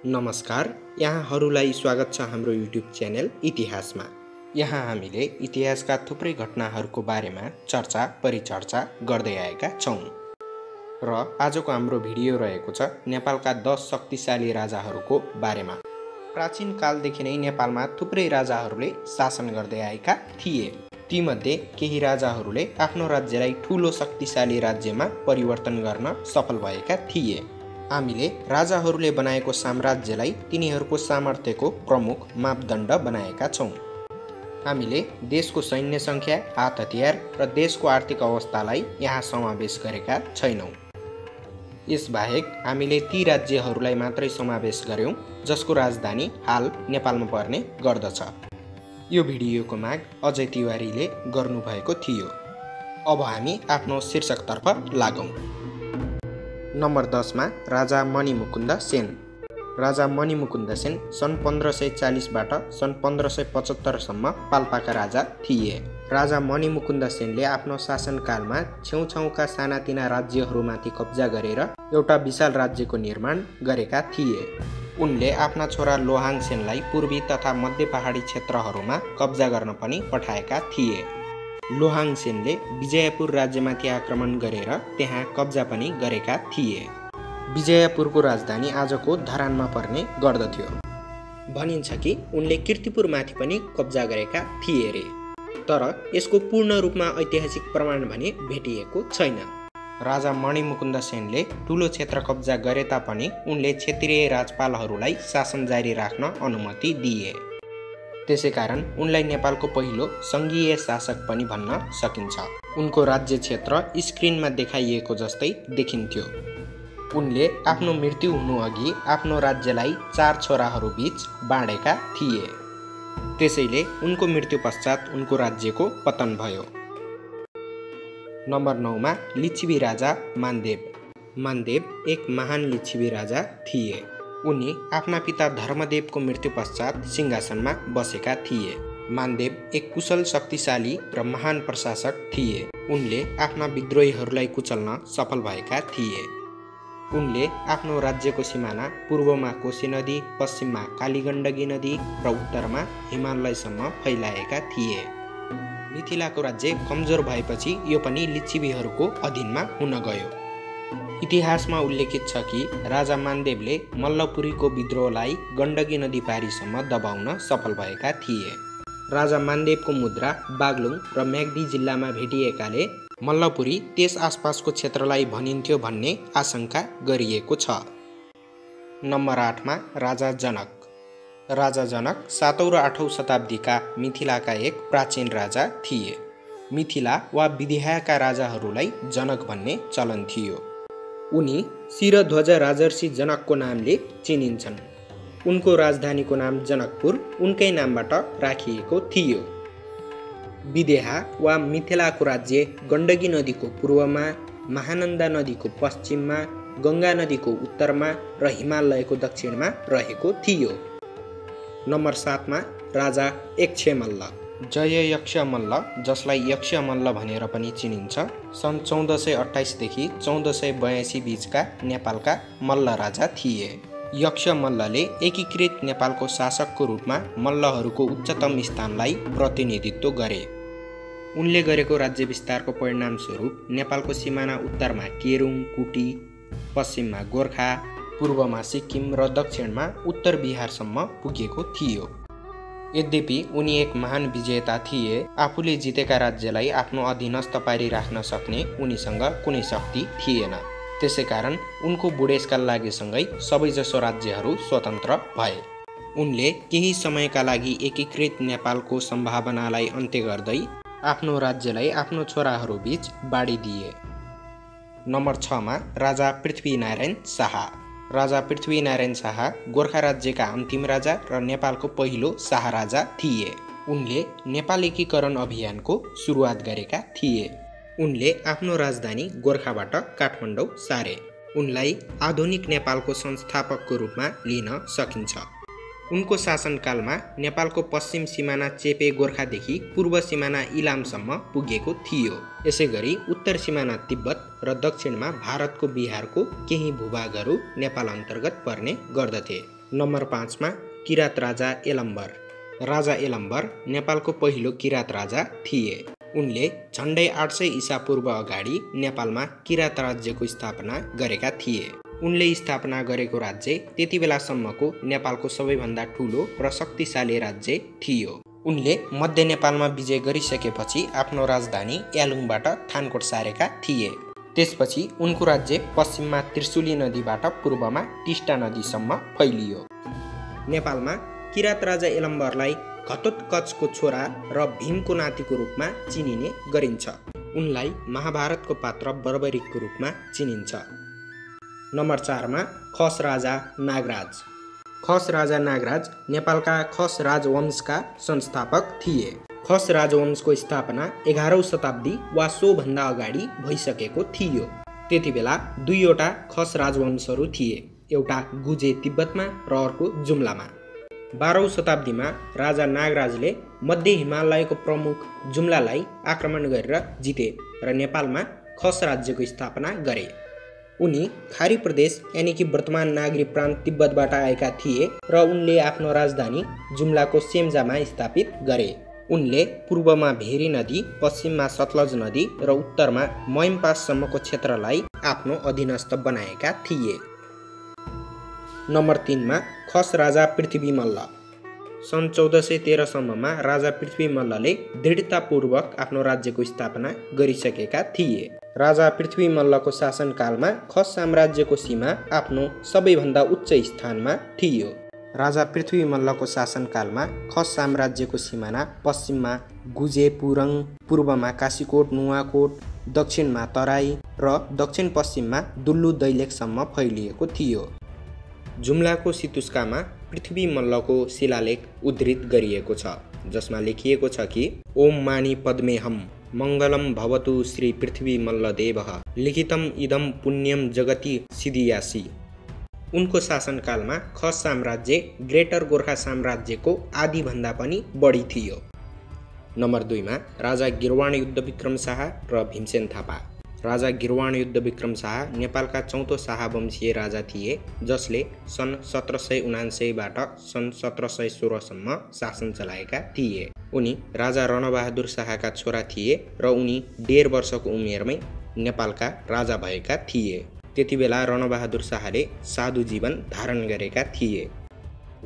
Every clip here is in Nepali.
नमस्कार, यहाँहरूलाई स्वागत छ हाम्रो युट्युब च्यानल इतिहासमा। यहाँ हामीले इतिहासका थुप्रै घटनाहरूको बारेमा चर्चा परिचर्चा गर्दै आएका छौँ र आजको हाम्रो भिडियो रहेको छ नेपालका 10 शक्तिशाली राजाहरूको बारेमा। प्राचीन कालदेखि नै नेपालमा थुप्रै राजाहरूले शासन गर्दै आएका थिए। तीमध्ये केही राजाहरूले आफ्नो राज्यलाई ठूलो शक्तिशाली राज्यमा परिवर्तन गर्न सफल भएका थिए। हामीले राजाहरूले बनाएको साम्राज्यलाई तिनीहरूको सामर्थ्यको प्रमुख मापदण्ड बनाएका छौँ। हामीले देशको सैन्य सङ्ख्या, हात हतियार र देशको आर्थिक अवस्थालाई यहाँ समावेश गरेका छैनौँ। यसबाहेक हामीले ती राज्यहरूलाई मात्रै समावेश गर्यौँ जसको राजधानी हाल नेपालमा पर्ने गर्दछ। यो भिडियोको माग अजय तिवारीले गर्नुभएको थियो। अब हामी आफ्नो शीर्षकतर्फ लागौँ। नम्बर 10 मा राजा मणिमुकुन्द सेन। राजा मणिमुकुन्द सेन सन् 1540बाट सन् 1575 सम्म पाल्पाका राजा थिए। राजा मणिमुकुन्द सेनले आफ्नो शासनकालमा छेउछाउका सानातिना राज्यहरूमाथि कब्जा गरेर एउटा विशाल राज्यको निर्माण गरेका थिए। उनले आफ्ना छोरा लोहाङ सेनलाई पूर्वी तथा मध्य पहाडी क्षेत्रहरूमा कब्जा गर्न पनि पठाएका थिए। लोहाङ सेनले विजयपुर राज्यमाथि आक्रमण गरेर त्यहाँ कब्जा पनि गरेका थिए। विजयपुरको राजधानी आजको धरानमा पर्ने गर्दथ्यो। भनिन्छ कि उनले कीर्तिपुरमाथि पनि कब्जा गरेका थिए रे, तर यसको पूर्ण रूपमा ऐतिहासिक प्रमाण भने भेटिएको छैन। राजा मणिमुकुन्द सेनले ठूलो क्षेत्र कब्जा गरे तापनि उनले क्षेत्रीय राजपालहरूलाई शासन जारी राख्न अनुमति दिए। त्यसैकारण उनलाई नेपालको पहिलो सङ्घीय शासक पनि भन्न सकिन्छ। उनको राज्य क्षेत्र स्क्रिनमा देखाइएको जस्तै देखिन्थ्यो। उनले आफ्नो मृत्यु हुनुअघि आफ्नो राज्यलाई 4 छोराहरू बीच बाँडेका थिए। त्यसैले उनको मृत्यु पश्चात उनको राज्यको पतन भयो। नम्बर 9 मा लिच्छवी राजा मानदेव। मानदेव एक महान लिच्छवी राजा थिए। उनी आफ्ना पिता धर्मदेवको मृत्यु पश्चात सिंहासनमा बसेका थिए। मानदेव एक कुशल, शक्तिशाली र महान प्रशासक थिए। उनले आफ्ना विद्रोहीहरूलाई कुचल्न सफल भएका थिए। उनले आफ्नो राज्यको सिमाना पूर्वमा कोशी नदी, पश्चिममा कालीगण्डकी नदी र उत्तरमा हिमालयसम्म फैलाएका थिए। मिथिलाको राज्य कमजोर भएपछि यो पनि लिच्छवीहरूको अधीनमा हुन गयो। इतिहासमा उल्लेखित छ कि राजा मानदेवले मल्लपुरीको विद्रोहलाई गण्डकी नदी पारीसम्म दबाउन सफल भएका थिए। राजा मानदेवको मुद्रा बागलुङ र म्याग्दी जिल्लामा भेटिएकाले मल्लपुरी त्यस आसपासको क्षेत्रलाई भनिन्थ्यो भन्ने आशंका गरिएको छ। नम्बर 8 मा राजा जनक। राजा जनक 7औं र 8औं शताब्दीका मिथिलाका एक प्राचीन राजा थिए। मिथिला वा विदेहाका राजाहरूलाई जनक भन्ने चलन थियो। उनी शिरध्वज राजर्षि जनकको नामले चिनिन्छन्। उनको राजधानीको नाम जनकपुर उनकै नामबाट राखिएको थियो। विदेहा वा मिथिलाको राज्य गण्डकी नदीको पूर्वमा, महानन्दा नदीको पश्चिममा, गङ्गा नदीको उत्तरमा र हिमालयको दक्षिणमा रहेको थियो। नम्बर 7 मा राजा यक्षमल्ल। जय यक्षमल्ल, जसलाई यक्षमल्ल भनेर पनि चिनिन्छ, सन् 1428 देखि 1482 बीचका नेपालका मल्ल राजा थिए। यक्षमल्लले एकीकृत नेपालको शासकको रूपमा मल्लहरूको उच्चतम स्थानलाई प्रतिनिधित्व गरे। उनले गरेको राज्य विस्तारको परिणामस्वरूप नेपालको सिमाना उत्तरमा केरुङ, कुटी, पश्चिममा गोर्खा, पूर्वमा सिक्किम र दक्षिणमा उत्तर बिहारसम्म पुगेको थियो। यद्यपि उनी एक महान विजेता थिए। आफूले जितेका राज्यलाई आफ्नो अधीनस्थ पारिराख्न सक्ने उनीसँग कुनै शक्ति थिएन। त्यसैकारण उनको बुढेसकाल लागेसँगै सबैजसो राज्यहरू स्वतन्त्र भए। उनले केही समयका लागि एकीकृत नेपालको सम्भावनालाई अन्त्य गर्दै आफ्नो राज्यलाई आफ्नो छोराहरू बीच बाँडिदिए। नम्बर 6 मा राजा पृथ्वीनारायण शाह। राजा पृथ्वीनारायण शाह गोर्खा राज्यका अन्तिम राजा र नेपालको पहिलो शाह राजा थिए। उनले नेपाल एकीकरण अभियानको सुरुवात गरेका थिए। उनले आफ्नो राजधानी गोर्खाबाट काठमाडौँ सारे। उनलाई आधुनिक नेपालको संस्थापकको रूपमा लिन सकिन्छ। उनको शासनकालमा नेपालको पश्चिम सिमाना चेपे गोर्खादेखि पूर्व सिमाना इलामसम्म पुगेको थियो। यसैगरी उत्तर सिमाना तिब्बत र दक्षिणमा भारतको बिहारको केही भूभागहरू नेपाल अन्तर्गत पर्ने गर्दथे। नम्बर 5 मा किरात राजा यलम्बर। राजा यलम्बर नेपालको पहिलो किरात राजा थिए। उनले झन्डै 800 ईसापूर्व अगाडि नेपालमा किरात राज्यको स्थापना गरेका थिए। उनले स्थापना गरेको राज्य त्यति बेलासम्मको नेपालको सबैभन्दा ठुलो र शक्तिशाली राज्य थियो। उनले मध्य नेपालमा विजय गरिसकेपछि आफ्नो राजधानी यालुङबाट थानकोट सारेका थिए। त्यसपछि उनको राज्य पश्चिममा त्रिशुली नदीबाट पूर्वमा टिस्टा नदीसम्म फैलियो। नेपालमा किरात राजा यलम्बरलाई घटोत्कचको छोरा र भीमको नातिको रूपमा चिनिने गरिन्छ। उनलाई महाभारतको पात्र बर्बरिकको रूपमा चिनिन्छ। नम्बर 4 मा खस राजा नागराज। खस राजा नागराज नेपालका खस राजवंशका संस्थापक थिए। खस राजवंशको स्थापना 11औं शताब्दी वा सोभन्दा अगाडि भइसकेको थियो। त्यति बेला दुईवटा खस राजवंशहरू थिए, एउटा गुजे तिब्बतमा र अर्को जुम्लामा। 12औं शताब्दीमा राजा नागराजले मध्य हिमालयको प्रमुख जुम्लालाई आक्रमण गरेर जिते र नेपालमा खस राज्यको स्थापना गरे। उनी खारी प्रदेश यानि कि वर्तमान नागरी प्रान्त तिब्बतबाट आएका थिए र उनले आफ्नो राजधानी जुम्लाको सेम्जामा स्थापित गरे। उनले पूर्वमा भेरी नदी, पश्चिममा सतलज नदी र उत्तरमा मैमपाससम्मको क्षेत्रलाई आफ्नो अधीनस्थ बनाएका थिए। नम्बर 3 मा खस राजा पृथ्वी मल्ल। सन् 1413 सम्ममा राजा पृथ्वी मल्लले दृढतापूर्वक आफ्नो राज्यको स्थापना गरिसकेका थिए। राजा पृथ्वी मल्लको शासनकालमा खस साम्राज्यको सीमा आफ्नो सबैभन्दा उच्च स्थानमा थियो। राजा पृथ्वी मल्लको शासनकालमा खस साम्राज्यको सिमाना पश्चिममा गुजे पुरङ, पूर्वमा काशीकोट नुवाकोट, दक्षिणमा तराई र दक्षिण पश्चिममा दुल्लु दैलेखसम्म फैलिएको थियो। जुम्लाको सितुस्कामा पृथ्वी मल्लको शिलालेख उद्धृत गरिएको छ, जसमा लेखिएको छ कि ओम मानी पद्मेहम मङ्गलम भवतु श्री पृथ्वी मल्लदेवः लिखितम इदम पुण्यम जगति सिद्धियासी। उनको शासनकालमा खस साम्राज्य ग्रेटर गोर्खा साम्राज्यको आधीभन्दा पनि बढी थियो। नम्बर 2 मा राजा गिर्वाण युद्धविक्रम शाह र भीमसेन थापा। राजा गिर्वाण युद्धविक्रम शाह नेपालका चौथो शाहवंशीय राजा थिए, जसले सन् 1779 बाट सन् 1716 सम्म शासन चलाएका थिए। उनी राजा रणबहादुर शाहका छोरा थिए र उनी 1.5 वर्षको उमेरमै नेपालका राजा भएका थिए। त्यति बेला रणबहादुर शाहले साधु जीवन धारण गरेका थिए।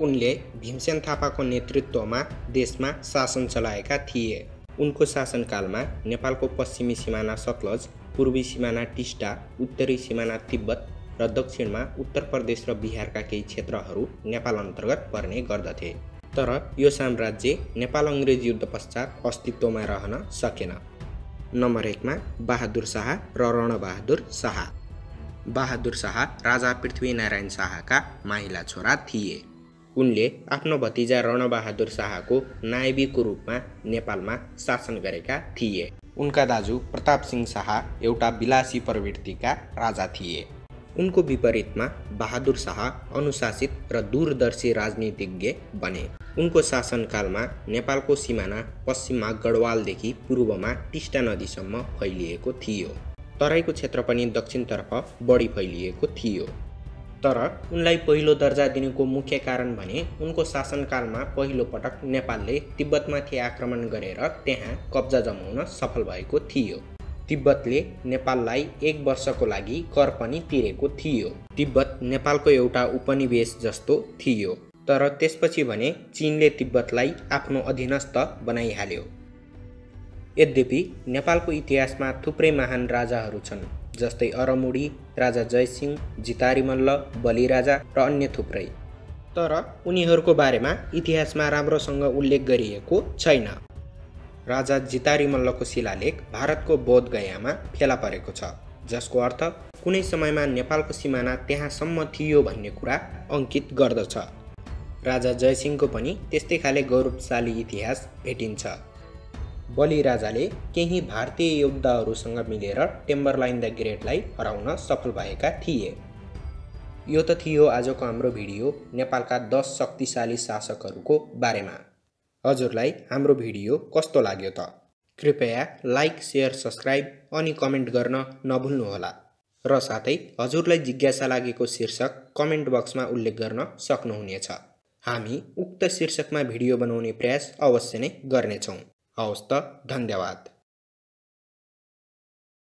उनले भीमसेन थापाको नेतृत्वमा देशमा शासन चलाएका थिए। उनको शासनकालमा नेपालको पश्चिमी सिमाना सतलज, पूर्वी सिमाना टिस्टा, उत्तरी सिमाना तिब्बत र दक्षिणमा उत्तर प्रदेश र बिहारका केही क्षेत्रहरू नेपाल अन्तर्गत पर्ने गर्दथे। तर यो साम्राज्य नेपाल अङ्ग्रेज युद्ध पश्चात अस्तित्वमा रहन सकेन। नम्बर 1 मा बहादुर शाह र रणबहादुर शाह। बहादुर शाह राजा पृथ्वीनारायण शाहका माहिला छोरा थिए। उनले आफ्नो भतिजा रणबहादुर शाहको नायबीको रूपमा नेपालमा शासन गरेका थिए। उनका दाजु प्रताप सिंह शाह एउटा विलासी प्रवृत्तिका राजा थिए। उनको विपरीतमा बहादुर शाह अनुशासित र दूरदर्शी राजनीतिज्ञ बने। उनको शासनकालमा नेपालको सिमाना पश्चिममा गढवालदेखि पूर्वमा टिस्टा नदीसम्म फैलिएको थियो। तराईको क्षेत्र पनि दक्षिणतर्फ बढी फैलिएको थियो। तर उनलाई पहिलो दर्जा दिनुको मुख्य कारण भने उनको शासनकालमा पहिलो पटक नेपालले तिब्बतमाथि आक्रमण गरेर त्यहाँ कब्जा जमाउन सफल भएको थियो। तिब्बतले नेपाललाई 1 वर्षको लागि कर पनि तिरेको थियो। तिब्बत नेपालको एउटा उपनिवेश जस्तो थियो। तर त्यसपछि भने चीनले तिब्बतलाई आफ्नो अधीनस्थ बनाइहाल्यो। यद्यपि नेपालको इतिहासमा थुप्रै महान राजाहरू छन्, जस्तै अरमुडी, राजा जयसिंह, जितारी मल्ल, बलिराजा र अन्य थुप्रै। तर उनीहरूको बारेमा इतिहासमा राम्रोसँग उल्लेख गरिएको छैन। राजा जितारी मल्लको शिलालेख भारतको बोध गयामा फेला परेको छ, जसको अर्थ कुनै समयमा नेपालको सिमाना त्यहाँसम्म थियो भन्ने कुरा अङ्कित गर्दछ। राजा जयसिंहको पनि त्यस्तै खाले गौरवशाली इतिहास भेटिन्छ। बलिराजाले केही भारतीय योद्धाहरूसँग मिलेर टेम्बरलाइन द ग्रेटलाई हराउन सफल भएका थिए। यो त थियो आजको हाम्रो भिडियो नेपालका 10 शक्तिशाली शासकहरूको बारेमा। हजुरलाई हाम्रो भिडियो कस्तो लाग्यो त? कृपया लाइक, सेयर, सब्स्क्राइब अनि कमेन्ट गर्न नभुल्नुहोला। र साथै हजुरलाई जिज्ञासा लागेको शीर्षक कमेन्ट बक्समा उल्लेख गर्न सक्नुहुनेछ। हामी उक्त शीर्षकमा भिडियो बनाउने प्रयास अवश्य नै गर्नेछौँ। हवस् त, धन्यवाद।